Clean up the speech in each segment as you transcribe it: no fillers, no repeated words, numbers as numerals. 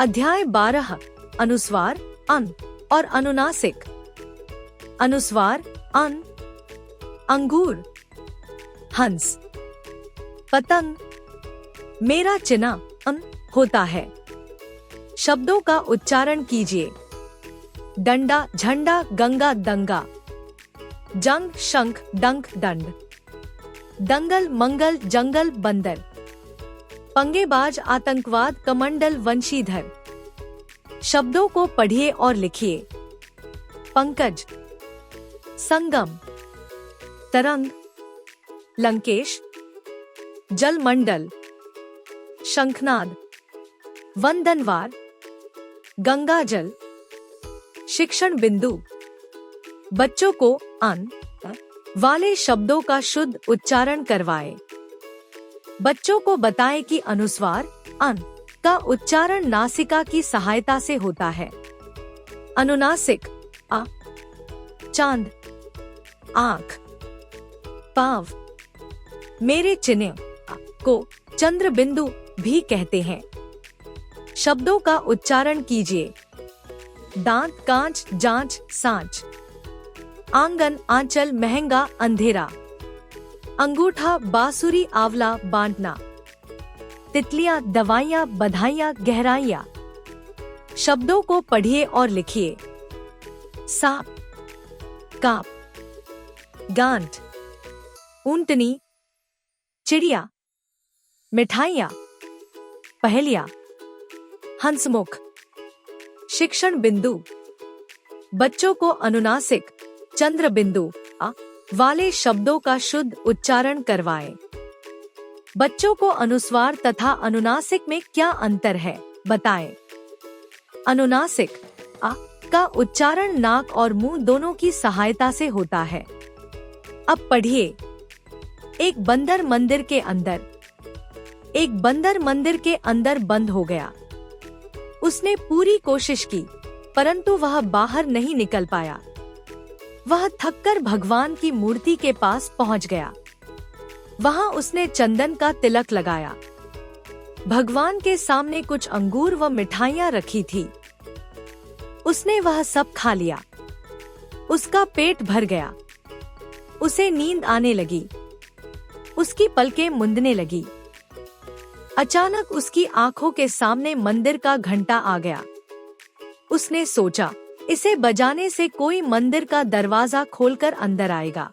अध्याय 12 अनुस्वार अन और अनुनासिक। अनुस्वार अन अंगूर, हंस, पतंग। मेरा चिन्ह अन होता है। शब्दों का उच्चारण कीजिए। डंडा, झंडा, गंगा, दंगा। जंग, शंख, डंक, दंड। दंगल, मंगल, जंगल, बंदर। पंगेबाज, आतंकवाद, कमंडल, वंशीधर। शब्दों को पढ़िए और लिखिए। पंकज, संगम, तरंग, लंकेश, जलमंडल, शंखनाद, वंदनवार, गंगाजल, शिक्षण बिंदु। बच्चों को अन वाले शब्दों का शुद्ध उच्चारण करवाएं। बच्चों को बताएं कि अनुस्वार अन का उच्चारण नासिका की सहायता से होता है। अनुनासिक आ, चांद, आँख, पाव। मेरे चिन्ह को चंद्र बिंदु भी कहते हैं। शब्दों का उच्चारण कीजिए। दांत, कांच, जांच, सांच। आंगन, आंचल, महंगा, अंधेरा। अंगूठा, बांसुरी, आंवला, बांटना। तितलियां, दवाइयां, बधाइयां, गहराइयां। शब्दों को पढ़िए और लिखिए। सांप, काप, गांठ, ऊंटनी, चिड़िया, मिठाइयां, पहेलियां, हंसमुख। शिक्षण बिंदु। बच्चों को अनुनासिक चंद्र बिंदु आ वाले शब्दों का शुद्ध उच्चारण करवाएं। बच्चों को अनुस्वार तथा अनुनासिक में क्या अंतर है बताएं। अनुनासिक आ का उच्चारण नाक और मुंह दोनों की सहायता से होता है। अब पढ़िए। एक बंदर मंदिर के अंदर। एक बंदर मंदिर के अंदर बंद हो गया। उसने पूरी कोशिश की परंतु वह बाहर नहीं निकल पाया। वह थककर भगवान की मूर्ति के पास पहुंच गया। वहां उसने चंदन का तिलक लगाया। भगवान के सामने कुछ अंगूर व मिठाइयां रखी थी। उसने वह सब खा लिया। उसका पेट भर गया। उसे नींद आने लगी। उसकी पलकें मूंदने लगी। अचानक उसकी आंखों के सामने मंदिर का घंटा आ गया। उसने सोचा इसे बजाने से कोई मंदिर का दरवाजा खोलकर अंदर आएगा।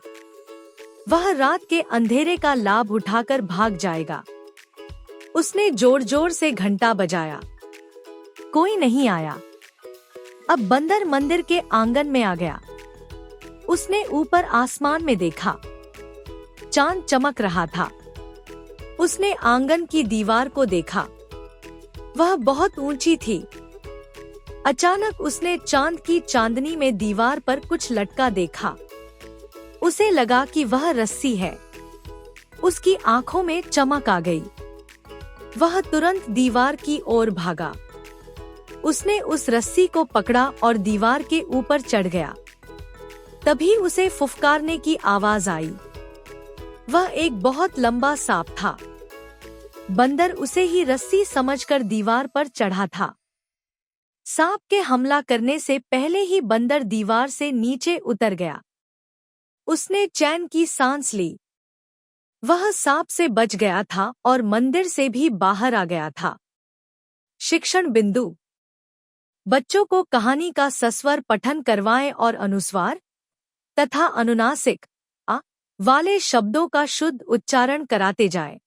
वह रात के अंधेरे का लाभ उठाकर भाग जाएगा। उसने जोर जोर से घंटा बजाया। कोई नहीं आया। अब बंदर मंदिर के आंगन में आ गया। उसने ऊपर आसमान में देखा। चांद चमक रहा था। उसने आंगन की दीवार को देखा। वह बहुत ऊंची थी। अचानक उसने चांद की चांदनी में दीवार पर कुछ लटका देखा। उसे लगा कि वह रस्सी है। उसकी आंखों में चमक आ गई। वह तुरंत दीवार की ओर भागा। उसने उस रस्सी को पकड़ा और दीवार के ऊपर चढ़ गया। तभी उसे फुफकारने की आवाज आई। वह एक बहुत लंबा सांप था। बंदर उसे ही रस्सी समझकर दीवार पर चढ़ा था। सांप के हमला करने से पहले ही बंदर दीवार से नीचे उतर गया। उसने चैन की सांस ली। वह सांप से बच गया था और मंदिर से भी बाहर आ गया था। शिक्षण बिंदु। बच्चों को कहानी का सस्वर पठन करवाएं और अनुस्वार तथा अनुनासिक आ वाले शब्दों का शुद्ध उच्चारण कराते जाएं।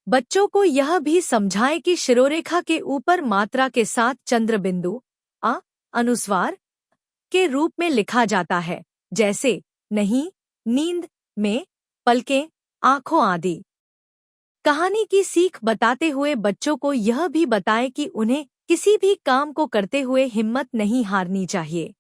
बच्चों को यह भी समझाएं कि शिरोरेखा के ऊपर मात्रा के साथ चंद्र बिंदु आ अनुस्वार के रूप में लिखा जाता है, जैसे नहीं, नींद, में, पलकें, आंखों आदि। कहानी की सीख बताते हुए बच्चों को यह भी बताएं कि उन्हें किसी भी काम को करते हुए हिम्मत नहीं हारनी चाहिए।